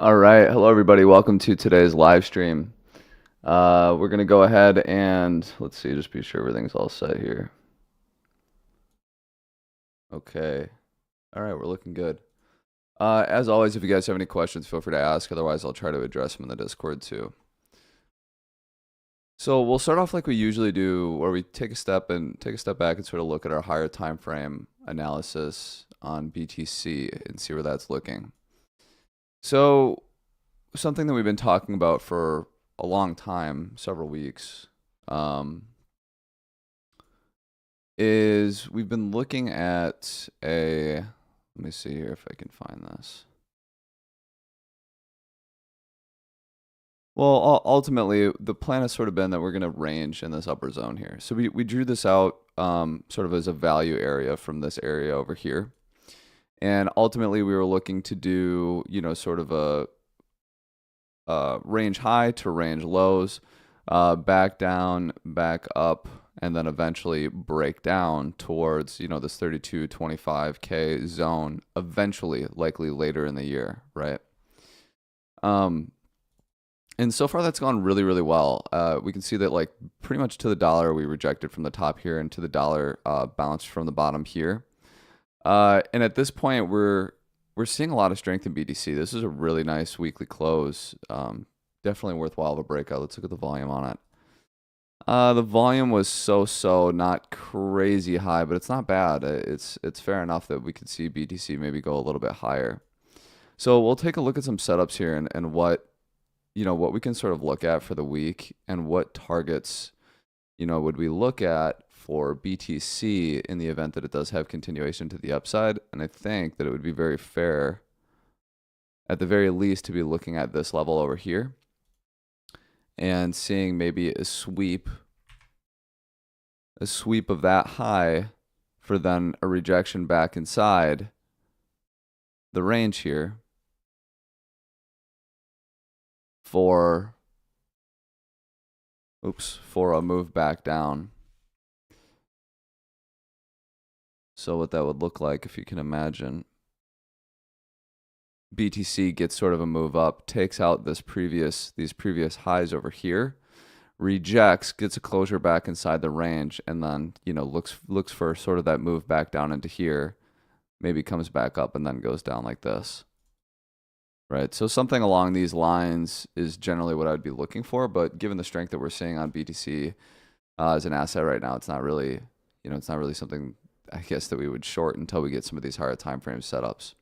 All right. Hello, everybody. Welcome to today's live stream. We're going to go ahead and let's see, just be sure everything's all set here. Okay. All right. We're looking good. As always, if you guys have any questions, feel free to ask. Otherwise, I'll try to address them in the Discord too. So we'll start off like we usually do, where we take a step back and sort of look at our higher time frame analysis on BTC and see where that's looking. So something that we've been talking about for a long time, several weeks, is we've been looking at let me see here if I can find this. Well, ultimately, the plan has sort of been that we're going to range in this upper zone here. So we drew this out sort of as a value area from this area over here. And ultimately, we were looking to do, sort of a range high to range lows, back down, back up, and then eventually break down towards, this 3225K zone, eventually, likely later in the year, right? And so far that's gone really, really well. We can see that like pretty much to the dollar we rejected from the top here, and to the dollar bounced from the bottom here. And at this point we're seeing a lot of strength in BTC. This is a really nice weekly close. Definitely worthwhile of a breakout. Let's look at the volume on it. The volume was so not crazy high, but it's not bad. It's fair enough that we could see BTC maybe go a little bit higher. So we'll take a look at some setups here and what we can sort of look at for the week, and what targets would we look at for BTC in the event that it does have continuation to the upside. And I think that it would be very fair, at the very least, to be looking at this level over here and seeing maybe a sweep of that high for then a rejection back inside the range here for a move back down. So what that would look like, if you can imagine, BTC gets sort of a move up, takes out these previous highs over here, rejects, gets a closure back inside the range, and then looks for sort of that move back down into here, maybe comes back up and then goes down like this. Right, so something along these lines is generally what I would be looking for. But given the strength that we're seeing on BTC as an asset right now, it's not really, something I guess that we would short until we get some of these higher time frame setups.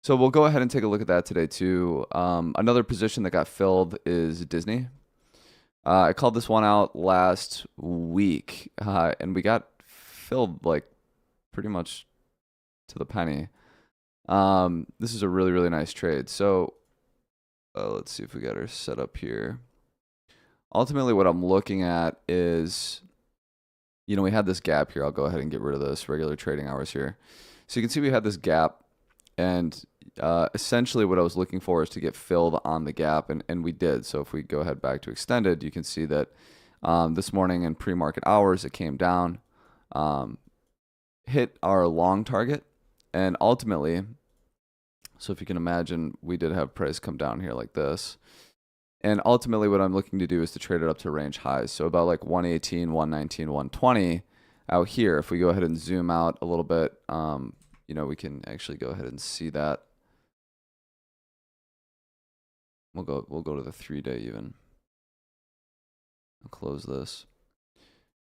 So we'll go ahead and take a look at that today too. Another position that got filled is Disney. I called this one out last week, and we got filled like pretty much to the penny. This is a really, really nice trade. So let's see if we got our setup here. Ultimately, what I'm looking at is, we had this gap here. I'll go ahead and get rid of this regular trading hours here. So you can see we had this gap, and essentially what I was looking for is to get filled on the gap, and we did. So if we go ahead back to extended, you can see that this morning in pre-market hours, it came down, hit our long target, and ultimately, so if you can imagine, we did have price come down here like this. And ultimately what I'm looking to do is to trade it up to range highs. So about like 118, 119, 120 out here. If we go ahead and zoom out a little bit, we can actually go ahead and see that. We'll go to the 3-day even. I'll close this.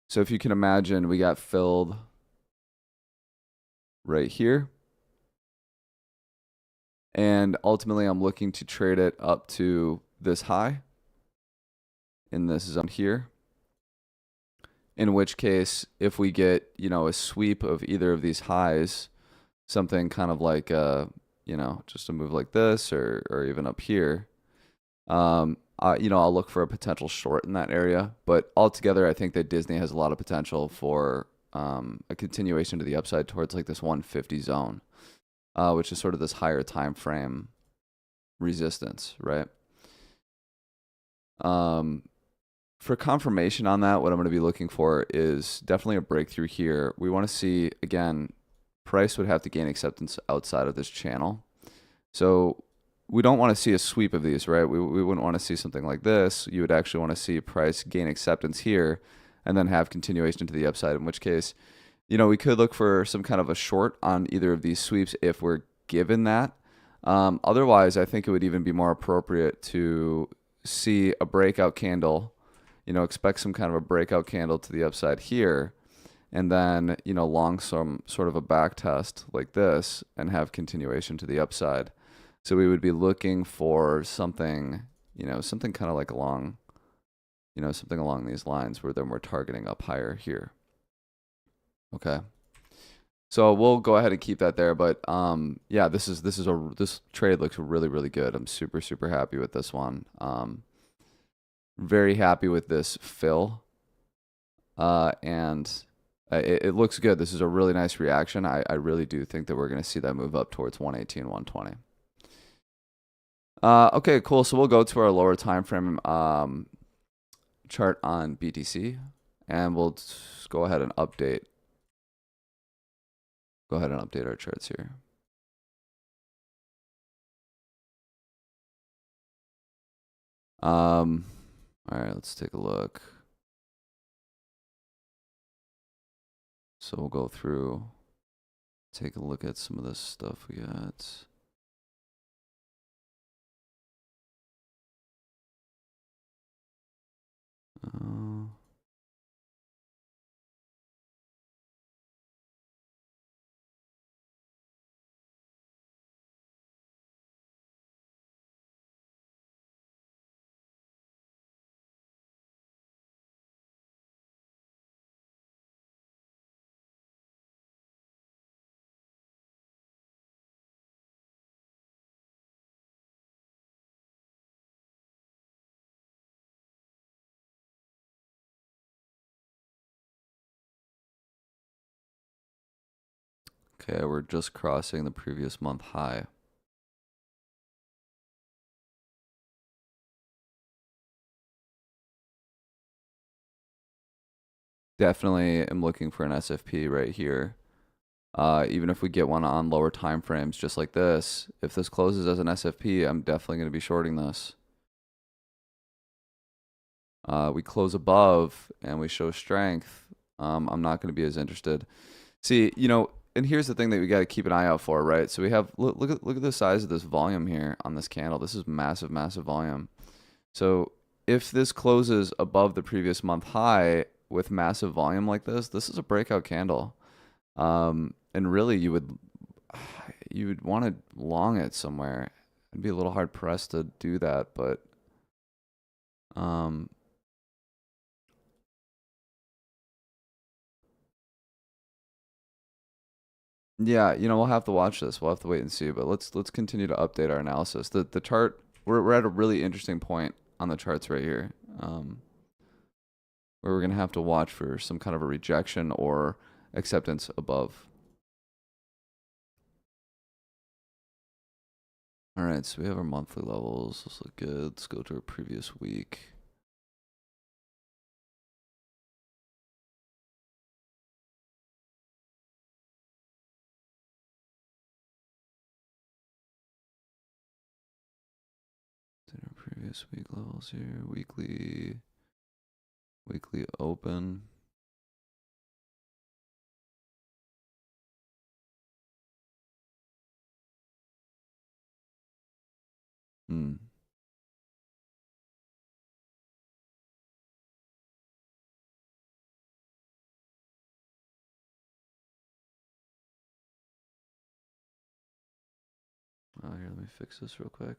So if you can imagine, we got filled right here. And ultimately, I'm looking to trade it up to this high in this zone here. In which case, if we get, a sweep of either of these highs, something kind of like, just a move like this or even up here, I'll look for a potential short in that area. But altogether, I think that Disney has a lot of potential for a continuation to the upside towards like this 150 zone. Which is sort of this higher time frame resistance, right? For confirmation on that, what I'm going to be looking for is definitely a breakthrough here. We want to see, again, price would have to gain acceptance outside of this channel. So we don't want to see a sweep of these, right? We wouldn't want to see something like this. You would actually want to see price gain acceptance here and then have continuation to the upside, in which case, we could look for some kind of a short on either of these sweeps if we're given that. Otherwise, I think it would even be more appropriate to see a breakout candle, expect some kind of a breakout candle to the upside here, and then, long some sort of a back test like this and have continuation to the upside. So we would be looking for something, something kind of like along, something along these lines where then we're targeting up higher here. Okay. So we'll go ahead and keep that there, but yeah, this trade looks really, really good. I'm super, super happy with this one. Very happy with this fill, and it looks good. This is a really nice reaction. I really do think that we're going to see that move up towards 118, 120. Okay, cool. So we'll go to our lower time frame chart on BTC, and we'll just go ahead and update. Go ahead and update our charts here. All right, let's take a look. So we'll go through, take a look at some of this stuff we got. Okay, we're just crossing the previous month high. Definitely am looking for an SFP right here. Even if we get one on lower time frames just like this, if this closes as an SFP, I'm definitely going to be shorting this. We close above and we show strength, I'm not going to be as interested. See, and here's the thing that we got to keep an eye out for, right? So we have, look at the size of this volume here on this candle. This is massive, massive volume. So if this closes above the previous month high with massive volume like this is a breakout candle. And really you would want to long it somewhere. It'd be a little hard pressed to do that, but yeah, we'll have to watch this. We'll have to wait and see, but let's continue to update our analysis. The chart, we're at a really interesting point on the charts right here, where we're gonna have to watch for some kind of a rejection or acceptance above. All right, so we have our monthly levels. Those look good. Let's go to our previous week. Our previous week levels here. Weekly open. Here, let me fix this real quick.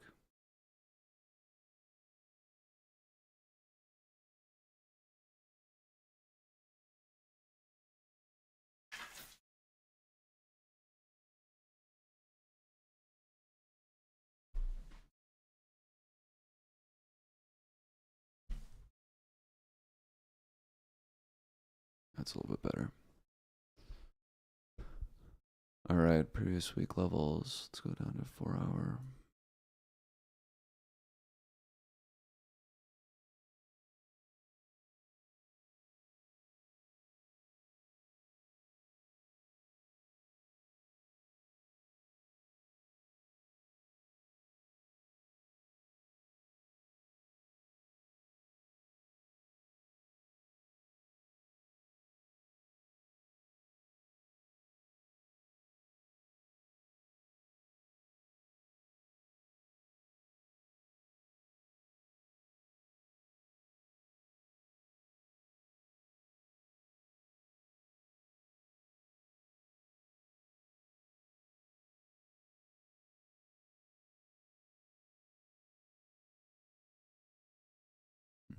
That's a little bit better. All right, previous week levels. Let's go down to 4 hour.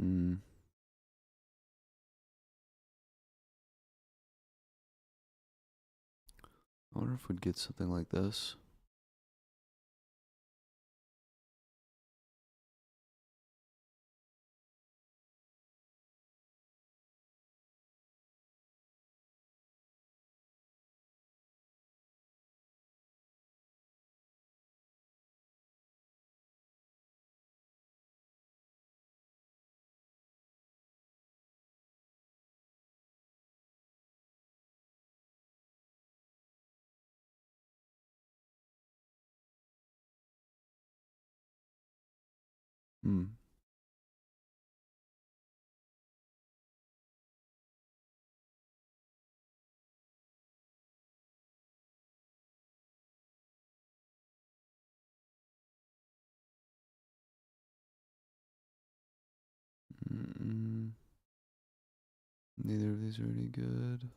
Hmm. I wonder if we'd get something like this. Hmm. Mm-mm. Neither of these are any good.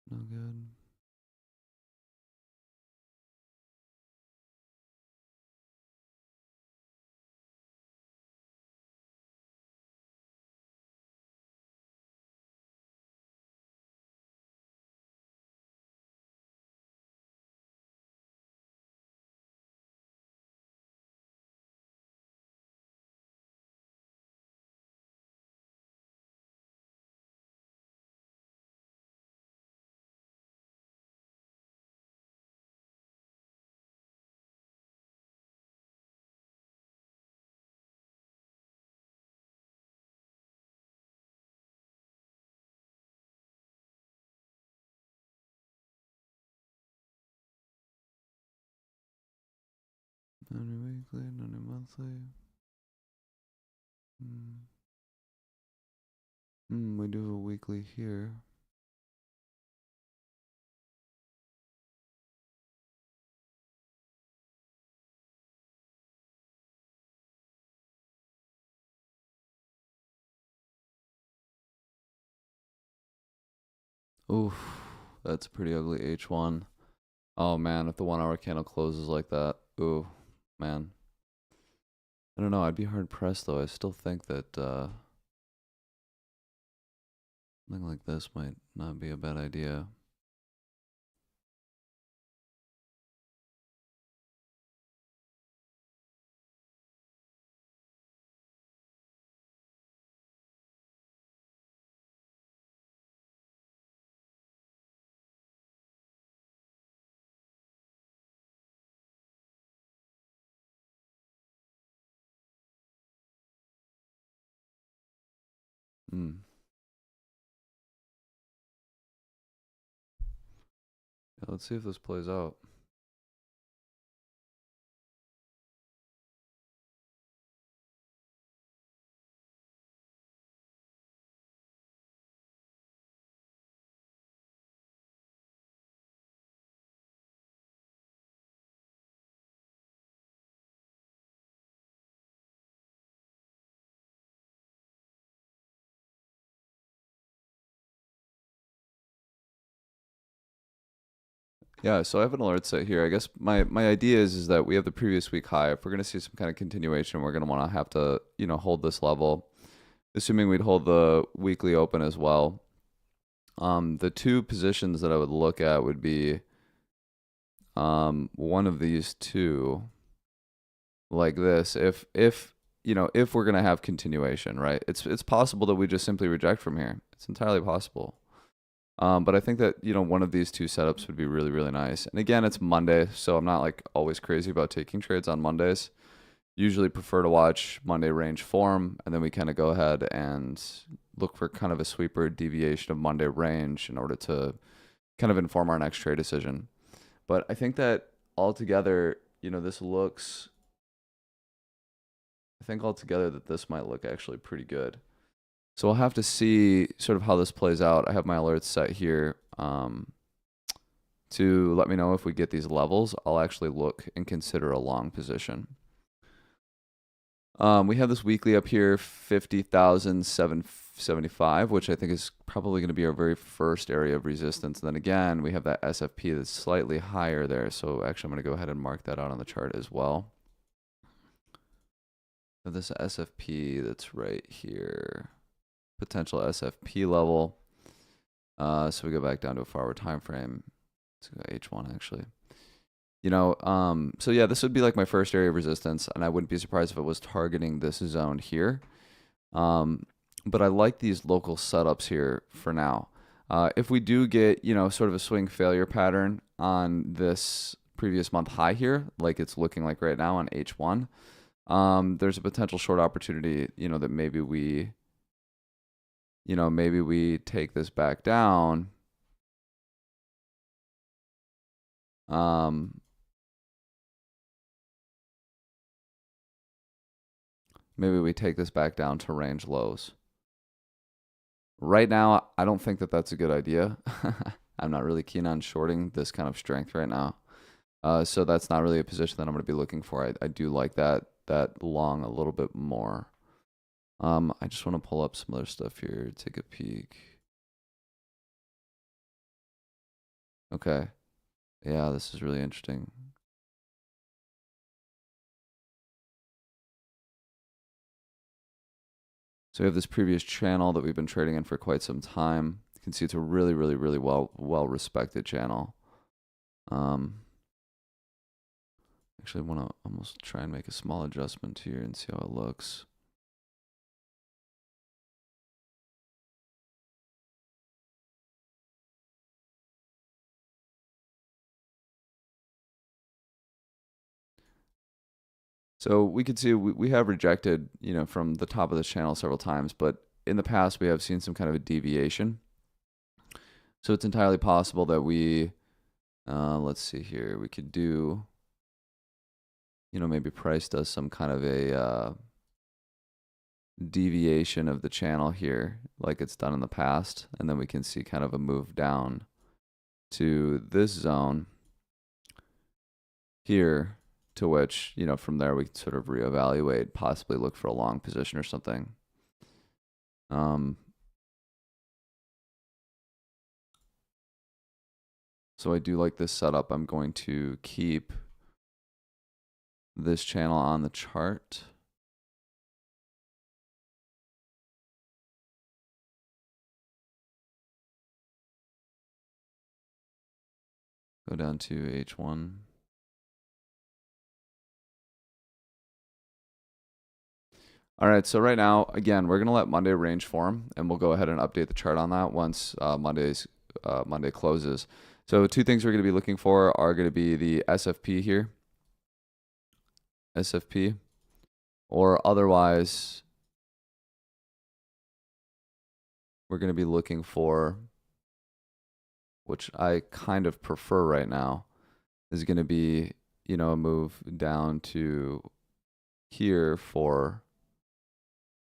No good. None weekly, none monthly. Hmm. We do have a weekly here. Oof, that's a pretty ugly H1. Oh man, if the 1 hour candle closes like that, ooh, man. I don't know, I'd be hard pressed though. I still think that something like this might not be a bad idea. Hmm. Yeah, let's see if this plays out. Yeah, so I have an alert set here. I guess my idea is that we have the previous week high. If we're gonna see some kind of continuation, we're gonna want to have to, hold this level. Assuming we'd hold the weekly open as well. The two positions that I would look at would be one of these two, like this. If we're gonna have continuation, right? It's possible that we just simply reject from here. It's entirely possible. But I think that, one of these two setups would be really, really nice. And again, it's Monday, so I'm not like always crazy about taking trades on Mondays. Usually prefer to watch Monday range form, and then we kind of go ahead and look for kind of a sweeper deviation of Monday range in order to kind of inform our next trade decision. But I think that altogether, this looks, I think altogether that this might look actually pretty good. So we'll have to see sort of how this plays out. I have my alerts set here to let me know if we get these levels. I'll actually look and consider a long position. We have this weekly up here, 50,775, which I think is probably going to be our very first area of resistance. And then again, we have that SFP that's slightly higher there. So actually, I'm going to go ahead and mark that out on the chart as well. this SFP that's right here, potential SFP level. So we go back down to a forward time frame. Let's go H1 actually. So yeah, this would be like my first area of resistance, and I wouldn't be surprised if it was targeting this zone here. But I like these local setups here for now. If we do get, sort of a swing failure pattern on this previous month high here, like it's looking like right now on H1, there's a potential short opportunity, that maybe we take this back down. Maybe we take this back down to range lows. Right now, I don't think that that's a good idea. I'm not really keen on shorting this kind of strength right now. So that's not really a position that I'm going to be looking for. I do like that long a little bit more. I just want to pull up some other stuff here, take a peek. Okay. Yeah, this is really interesting. So we have this previous channel that we've been trading in for quite some time. You can see it's a really, really, really well respected channel. Actually, I want to almost try and make a small adjustment here and see how it looks. So we could see we have rejected, from the top of this channel several times, but in the past we have seen some kind of a deviation. So it's entirely possible that we, let's see here, we could do, maybe price does some kind of a deviation of the channel here, like it's done in the past, and then we can see kind of a move down to this zone here, to which, from there we can sort of reevaluate, possibly look for a long position or something. So I do like this setup. I'm going to keep this channel on the chart. Go down to H1. All right, so right now, again, we're going to let Monday range form, and we'll go ahead and update the chart on that once Monday closes. So two things we're going to be looking for are going to be the SFP here, SFP, or otherwise we're going to be looking for, which I kind of prefer right now, is going to be, a move down to here for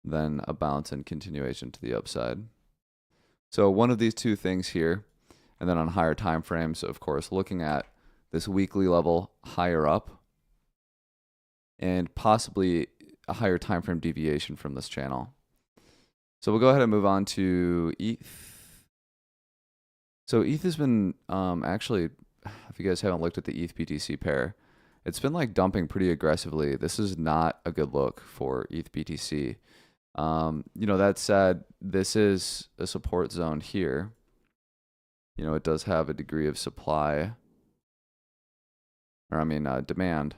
then a bounce and continuation to the upside. So one of these two things here, and then on higher time frames, of course, looking at this weekly level higher up and possibly a higher time frame deviation from this channel. So we'll go ahead and move on to ETH. So ETH has been actually, if you guys haven't looked at the ETH BTC pair, it's been like dumping pretty aggressively. This is not a good look for ETH BTC. That said, this is a support zone here. It does have a degree of supply, or demand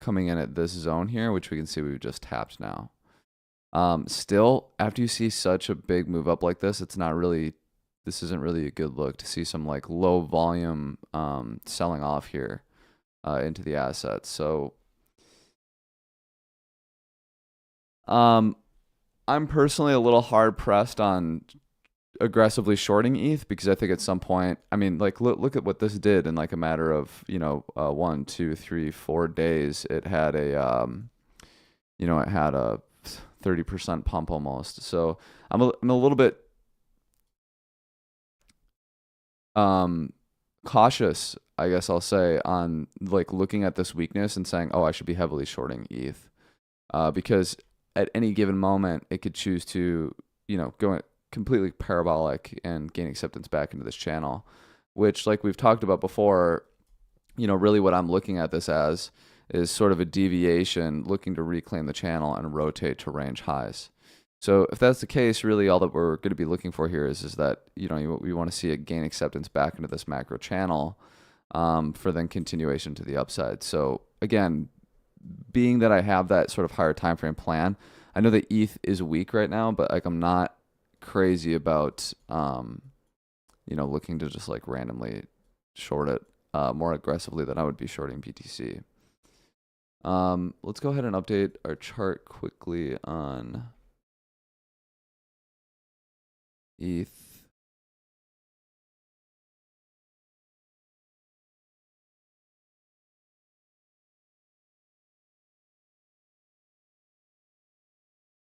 coming in at this zone here, which we can see we've just tapped now. Still, after you see such a big move up like this, this isn't really a good look to see some like low volume selling off here into the assets. So I'm personally a little hard pressed on aggressively shorting ETH, because I think at some point, look at what this did in like a matter of 1, 2, 3, 4 days. It had a 30% pump almost. So I'm a little bit cautious, I guess I'll say, on like looking at this weakness and saying, oh, I should be heavily shorting ETH, because at any given moment it could choose to go completely parabolic and gain acceptance back into this channel, which, like we've talked about before, really what I'm looking at this as is sort of a deviation looking to reclaim the channel and rotate to range highs. So if that's the case, really all that we're going to be looking for here is that, we want to see it gain acceptance back into this macro channel for then continuation to the upside. So again, being that I have that sort of higher time frame plan, I know that ETH is weak right now, but like I'm not crazy about looking to just like randomly short it more aggressively than I would be shorting BTC. Let's go ahead and update our chart quickly on ETH.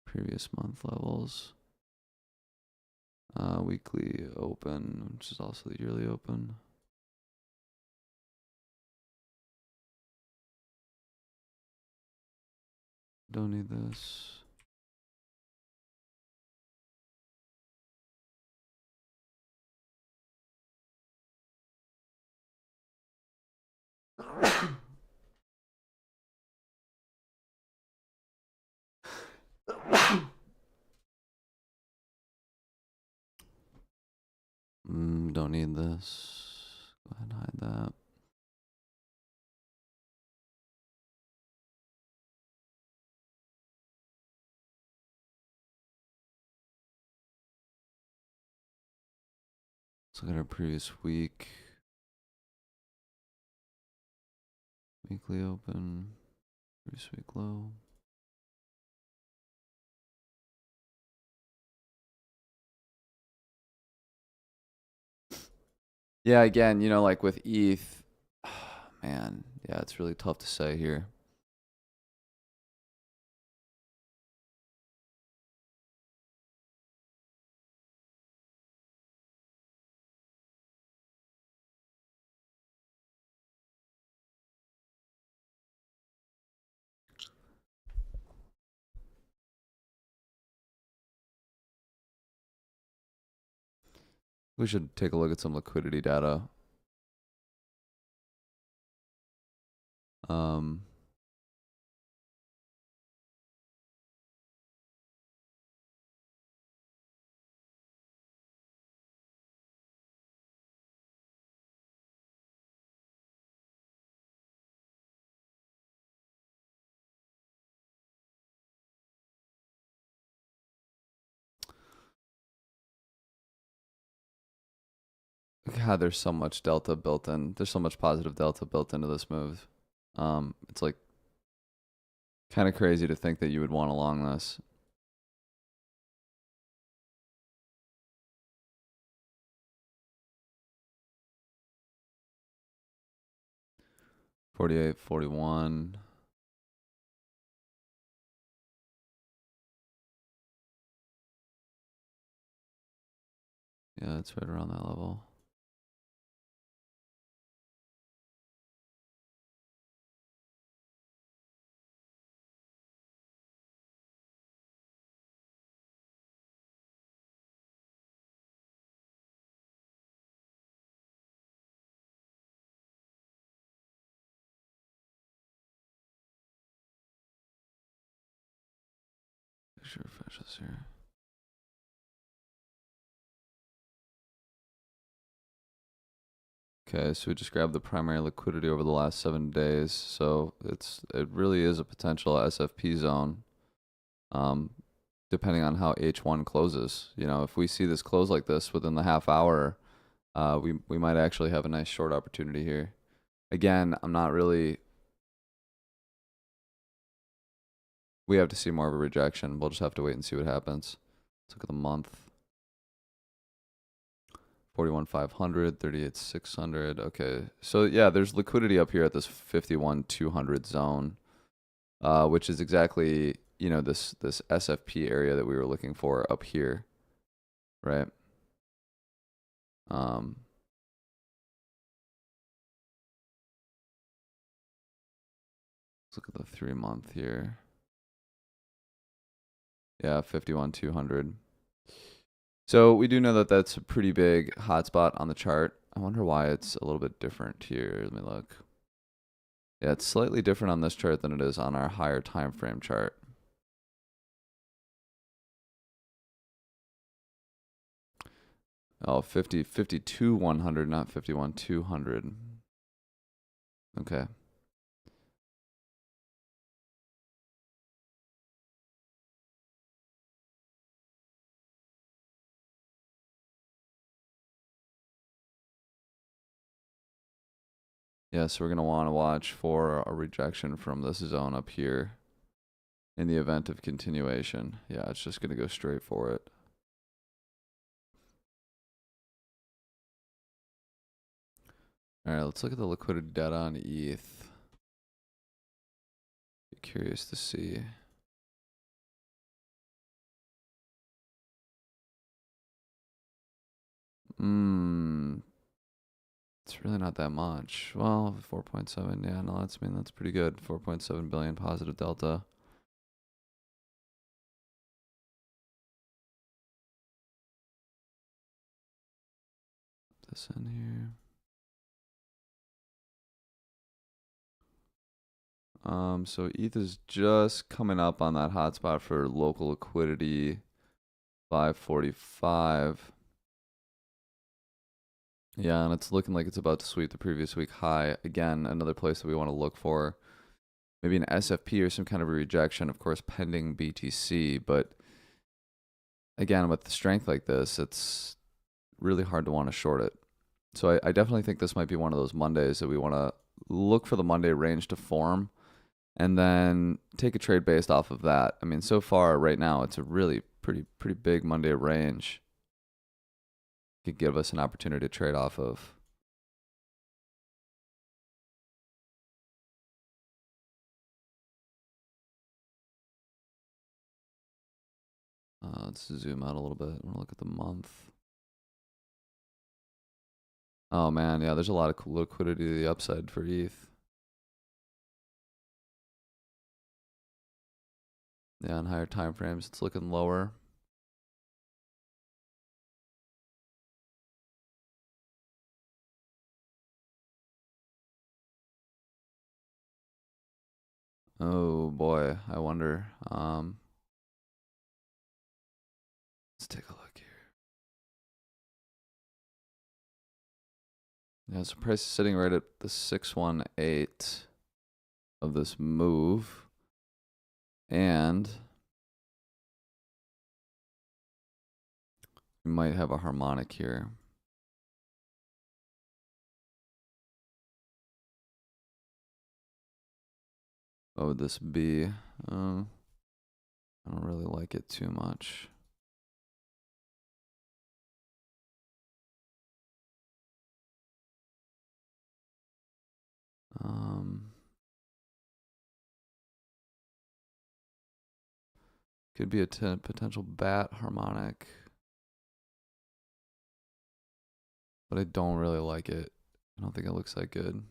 Previous month levels. Weekly open, which is also the yearly open. Don't need this. Don't need this. Go ahead and hide that. Let's look at our previous week. Weekly open. Previous week low. Yeah, again, like with ETH, man, yeah, it's really tough to say here. We should take a look at some liquidity data. God, there's so much delta built in. There's so much positive delta built into this move. It's like kind of crazy to think that you would want to long this. $48, $41. Yeah, it's right around that level. Make sure refresh this here. Okay, so we just grabbed the primary liquidity over the last 7 days. So it really is a potential SFP zone. Depending on how H1 closes. If we see this close like this within the half hour, we might actually have a nice short opportunity here. Again, I'm not really. We have to see more of a rejection. We'll just have to wait and see what happens. Let's look at the month. 41,500, 38,600. Okay, so yeah, there's liquidity up here at this 51,200 zone, which is exactly this SFP area that we were looking for up here, right? Let's look at the 3-month here. Yeah, 51,200. So we do know that that's a pretty big hotspot on the chart. I wonder why it's a little bit different here. Let me look. Yeah, it's slightly different on this chart than it is on our higher time frame chart. Oh, 52 100, not 51 200. Okay. Yeah, so we're going to want to watch for a rejection from this zone up here in the event of continuation. Yeah, it's just going to go straight for it. All right, let's look at the liquidity data on ETH. Be curious to see. It's really not that much. Well, 4.7. Yeah, no, that's pretty good. 4.7 billion positive delta. Put this in here. So ETH is just coming up on that hotspot for local liquidity, 545. Yeah, and it's looking like it's about to sweep the previous week high. Again, another place that we want to look for. Maybe an SFP or some kind of a rejection, of course, pending BTC. But again, with the strength like this, it's really hard to want to short it. So I definitely think this might be one of those Mondays that we want to look for the Monday range to form and then take a trade based off of that. I mean, so far right now, it's a really pretty big Monday range. Could give us an opportunity to trade off of. Let's zoom out a little bit and look at the month. Oh man, yeah, there's a lot of liquidity to the upside for ETH. Yeah, on higher time frames, it's looking lower. Oh boy, I wonder. Let's take a look here. Yeah, so price is sitting right at the 618 of this move. And we might have a harmonic here. What would this be? I don't really like it too much. Could be a potential bat harmonic. But I don't really like it. I don't think it looks that good.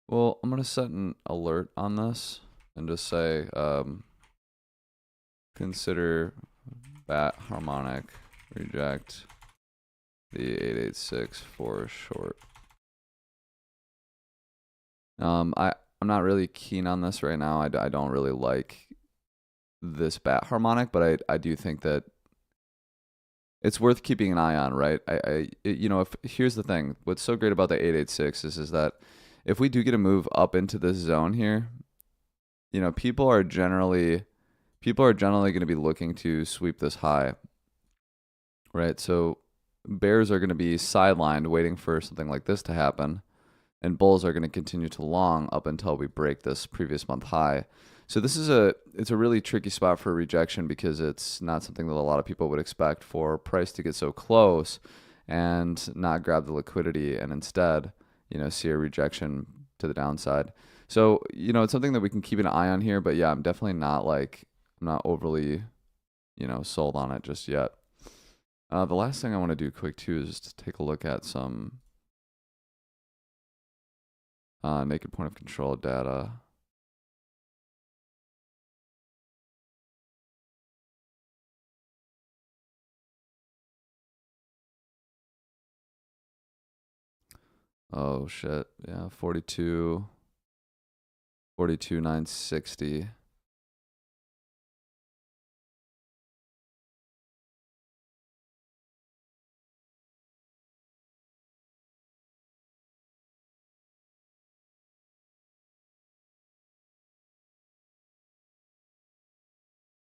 Well, I'm going to set an alert on this and just say consider bat harmonic, reject the 886 for short. I'm not really keen on this right now. I don't really like this bat harmonic, but I do think that it's worth keeping an eye on, right? Here's the thing. What's so great about the 886 is that if we do get a move up into this zone here, people are generally going to be looking to sweep this high, right? So bears are going to be sidelined waiting for something like this to happen, and bulls are going to continue to long up until we break this previous month high. So it's a really tricky spot for rejection because it's not something that a lot of people would expect for price to get so close and not grab the liquidity and instead, see a rejection to the downside. So, it's something that we can keep an eye on here, but yeah, I'm definitely not overly, sold on it just yet. The last thing I want to do quick too is to take a look at some naked point of control data. Oh shit. Yeah, 42,960.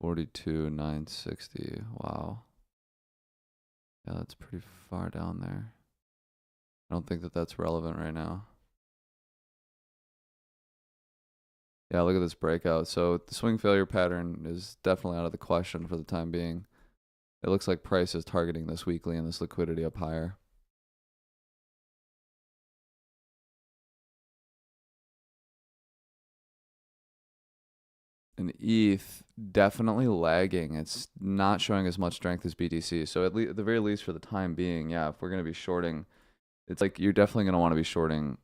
$42,960. Wow. Yeah, that's pretty far down there. I don't think that that's relevant right now. Yeah, look at this breakout. So the swing failure pattern is definitely out of the question for the time being. It looks like price is targeting this weekly and this liquidity up higher. And ETH definitely lagging. It's not showing as much strength as BTC. So at the very least for the time being, yeah, if we're going to be shorting, it's like you're definitely going to want to be shorting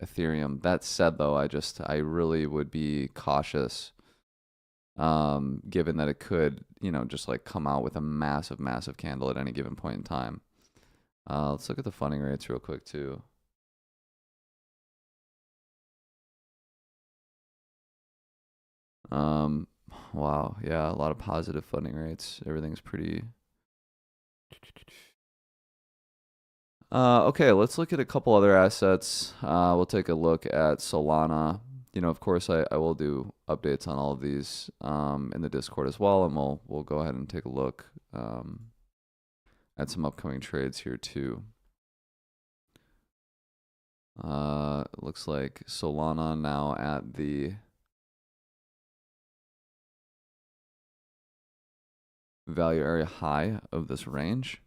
Ethereum. That said though, I really would be cautious given that it could, just like come out with a massive, massive candle at any given point in time. Let's look at the funding rates real quick too. Um, wow, yeah, a lot of positive funding rates. Everything's pretty. Okay, let's look at a couple other assets. We'll take a look at Solana. Of course, I will do updates on all of these in the Discord as well, and we'll go ahead and take a look at some upcoming trades here too. It looks like Solana now at the value area high of this range.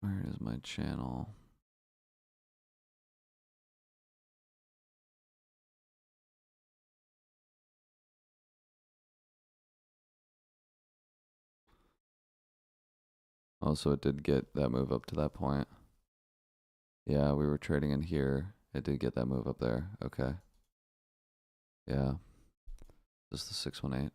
Where is my channel? Oh, so it did get that move up to that point. Yeah, we were trading in here. It did get that move up there. Okay. Yeah. Just the 618.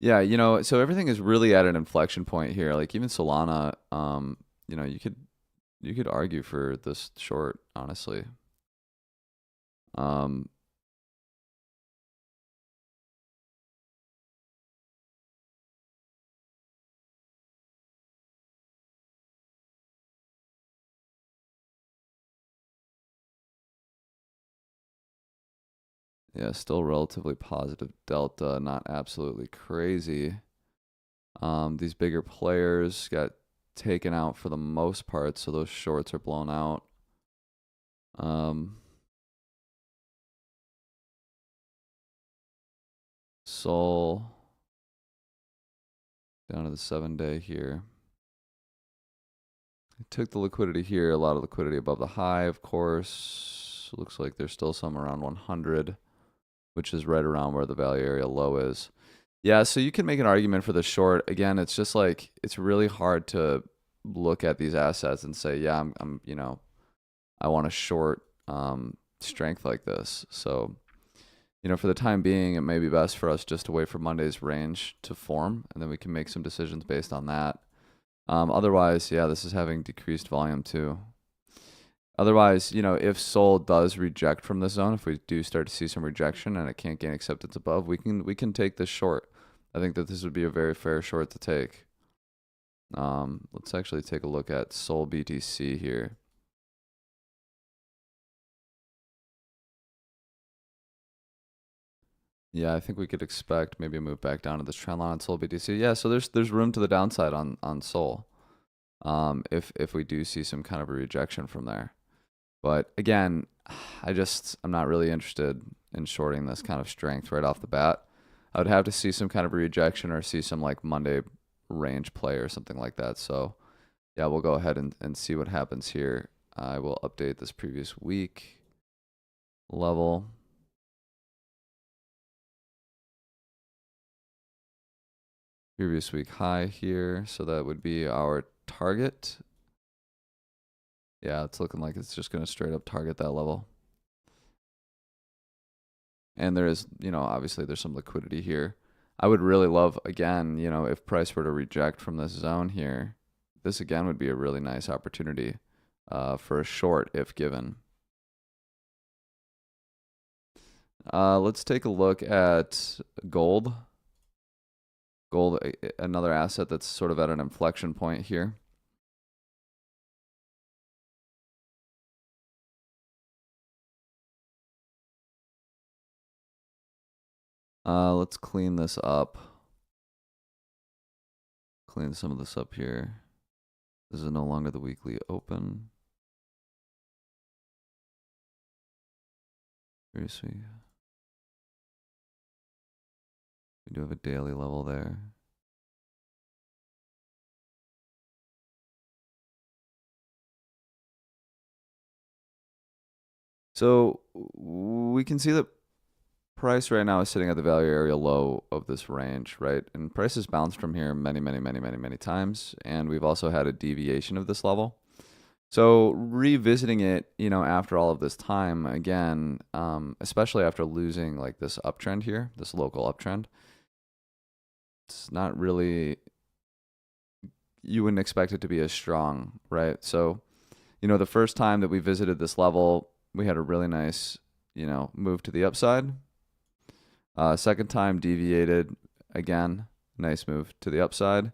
Yeah, so everything is really at an inflection point here. Like even Solana, you could argue for this short, honestly. Um, yeah, still relatively positive delta, not absolutely crazy. These bigger players got taken out for the most part, so those shorts are blown out. Sol down to the 7-day here. It took the liquidity here, a lot of liquidity above the high, of course. Looks like there's still some around 100, which is right around where the value area low is. Yeah, so you can make an argument for the short. Again, it's just like it's really hard to look at these assets and say, yeah, I want to short strength like this. So, for the time being, it may be best for us just to wait for Monday's range to form, and then we can make some decisions based on that. Otherwise, yeah, this is having decreased volume too. Otherwise, if Sol does reject from this zone, if we do start to see some rejection and it can't gain acceptance above, we can take this short. I think that this would be a very fair short to take. Let's actually take a look at Sol BTC here. Yeah, I think we could expect maybe a move back down to this trend line on Sol BTC. Yeah, so there's room to the downside on Sol. If we do see some kind of a rejection from there. But again, I'm not really interested in shorting this kind of strength right off the bat. I would have to see some kind of a rejection or see some like Monday range play or something like that. So yeah, we'll go ahead and see what happens here. I will update this previous week level. Previous week high here. So that would be our target. Yeah, it's looking like it's just going to straight up target that level. And there is, obviously there's some liquidity here. I would really love, again, if price were to reject from this zone here, this again would be a really nice opportunity for a short if given. Let's take a look at gold. Gold, another asset that's sort of at an inflection point here. Let's clean this up. Clean some of this up here. This is no longer the weekly open. Very sweet. We do have a daily level there. So we can see that price right now is sitting at the value area low of this range, right? And price has bounced from here many times, and we've also had a deviation of this level. So revisiting it, after all of this time, again, especially after losing like this uptrend here, this local uptrend, it's not really, you wouldn't expect it to be as strong, right? So, the first time that we visited this level, we had a really nice, move to the upside. Second time deviated, again, nice move to the upside.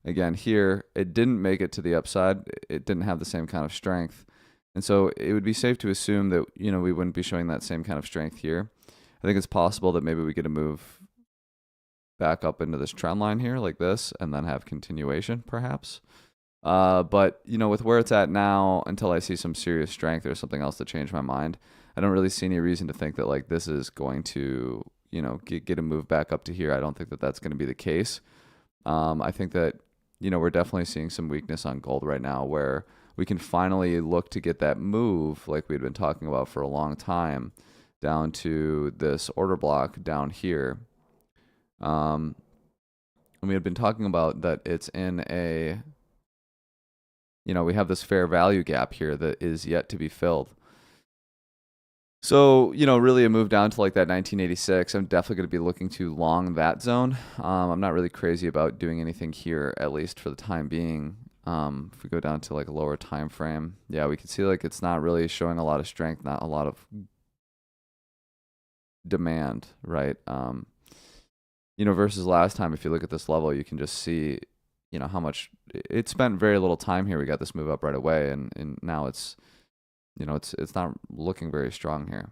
Again, here, it didn't make it to the upside. It didn't have the same kind of strength. And so it would be safe to assume that, we wouldn't be showing that same kind of strength here. I think it's possible that maybe we get a move back up into this trend line here like this and then have continuation perhaps. But, with where it's at now, until I see some serious strength or something else to change my mind, I don't really see any reason to think that like this is going to, get a move back up to here. I don't think that that's going to be the case. I think that, we're definitely seeing some weakness on gold right now where we can finally look to get that move like we'd been talking about for a long time down to this order block down here. And we had been talking about that it's in a, we have this fair value gap here that is yet to be filled. So, really a move down to like that 1986. I'm definitely going to be looking to long that zone. I'm not really crazy about doing anything here, at least for the time being. If we go down to like a lower time frame, yeah, we can see like it's not really showing a lot of strength, not a lot of demand, right? Versus last time, if you look at this level, you can just see, how much it spent very little time here. We got this move up right away, and now it's, it's not looking very strong here.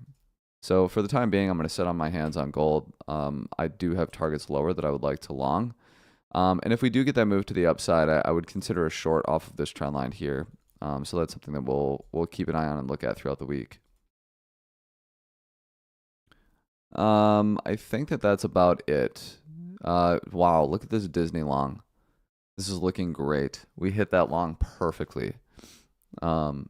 So for the time being, I'm going to sit on my hands on gold. I do have targets lower that I would like to long. And if we do get that move to the upside, I would consider a short off of this trend line here. So that's something that we'll keep an eye on and look at throughout the week. I think that that's about it. Wow, look at this Disney long. This is looking great. We hit that long perfectly. Look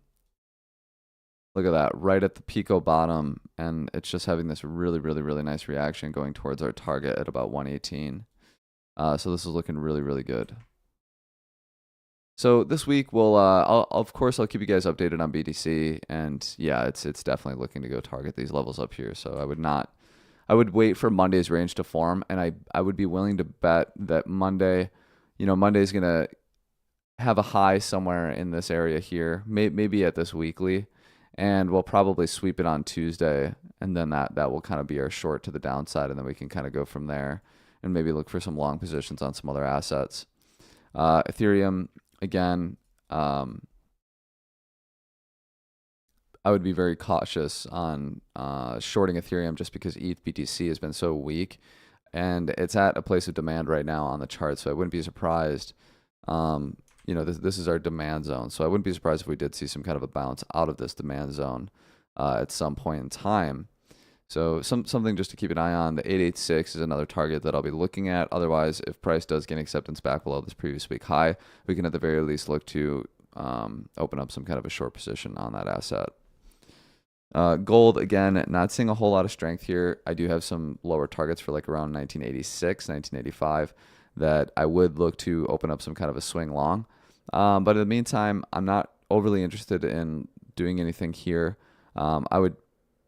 at that, right at the Pico bottom, and it's just having this really nice reaction going towards our target at about 118. So this is looking really good. So this week of course I'll keep you guys updated on BTC, and yeah, it's definitely looking to go target these levels up here. So I would wait for Monday's range to form, and I would be willing to bet that Monday, Monday's gonna have a high somewhere in this area here, maybe at this weekly. And we'll probably sweep it on Tuesday, and then that will kind of be our short to the downside, and then we can kind of go from there and maybe look for some long positions on some other assets. Ethereum, again, I would be very cautious on shorting Ethereum just because ETH BTC has been so weak, and it's at a place of demand right now on the chart, so I wouldn't be surprised. This is our demand zone. So I wouldn't be surprised if we did see some kind of a bounce out of this demand zone at some point in time. So something just to keep an eye on. The 886 is another target that I'll be looking at. Otherwise, if price does gain acceptance back below this previous week high, we can at the very least look to open up some kind of a short position on that asset. Gold, again, not seeing a whole lot of strength here. I do have some lower targets for like around 1986, 1985 that I would look to open up some kind of a swing long. But in the meantime, I'm not overly interested in doing anything here. I would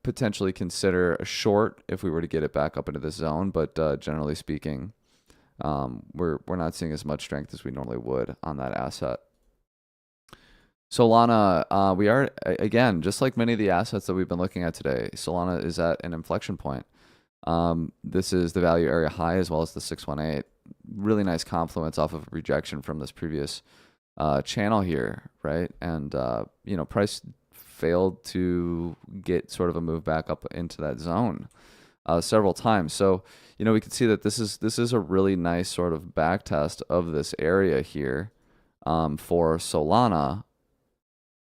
potentially consider a short if we were to get it back up into this zone, but generally speaking, we're not seeing as much strength as we normally would on that asset. Solana, we are, again, just like many of the assets that we've been looking at today, Solana is at an inflection point. This is the value area high as well as the 618. Really nice confluence off of rejection from this previous channel here, right? And, you know, price failed to get sort of a move back up into that zone several times. So, you know, we can see that this is a really nice sort of back test of this area here for Solana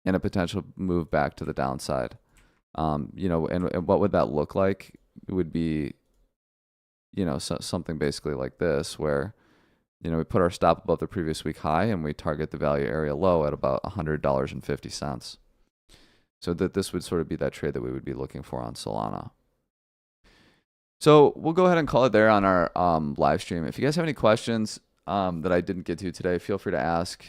and a potential move back to the downside. You know, and what would that look like? It would be, you know, something basically like this, where, you know, we put our stop above the previous week high and we target the value area low at about $100.50. So that this would sort of be that trade that we would be looking for on Solana. So we'll go ahead and call it there on our live stream. If you guys have any questions that I didn't get to today, feel free to ask.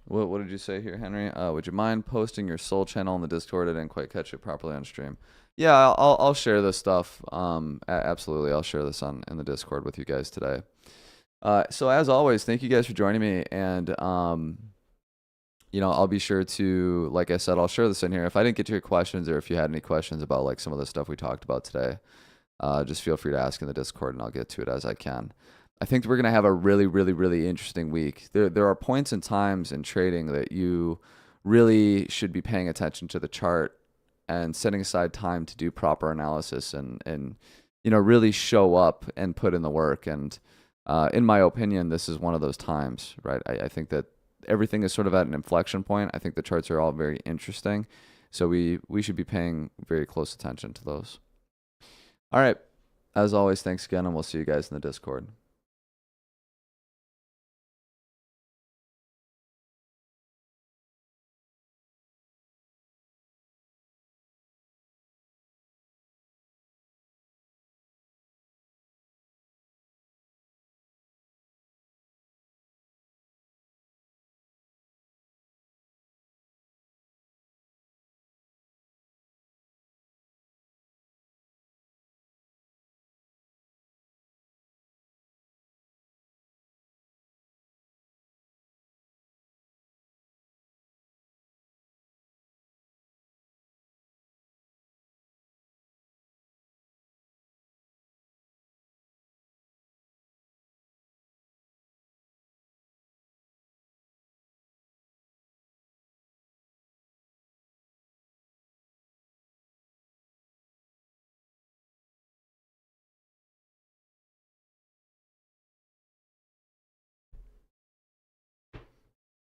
What did you say here, Henry? Would you mind posting your Sol channel in the Discord? I didn't quite catch it properly on stream. Yeah, I'll share this stuff. Absolutely, I'll share this in the Discord with you guys today. So as always, thank you guys for joining me, and you know, I'll be sure to, like I said, I'll share this in here. If I didn't get to your questions, or if you had any questions about like some of the stuff we talked about today, just feel free to ask in the Discord, and I'll get to it as I can. I think we're going to have a really, really, really interesting week. There are points and times in trading that you really should be paying attention to the chart and setting aside time to do proper analysis and you know, really show up and put in the work. And in my opinion, this is one of those times, right? I think that everything is sort of at an inflection point. I think the charts are all very interesting. So we should be paying very close attention to those. All right. As always, thanks again, and we'll see you guys in the Discord.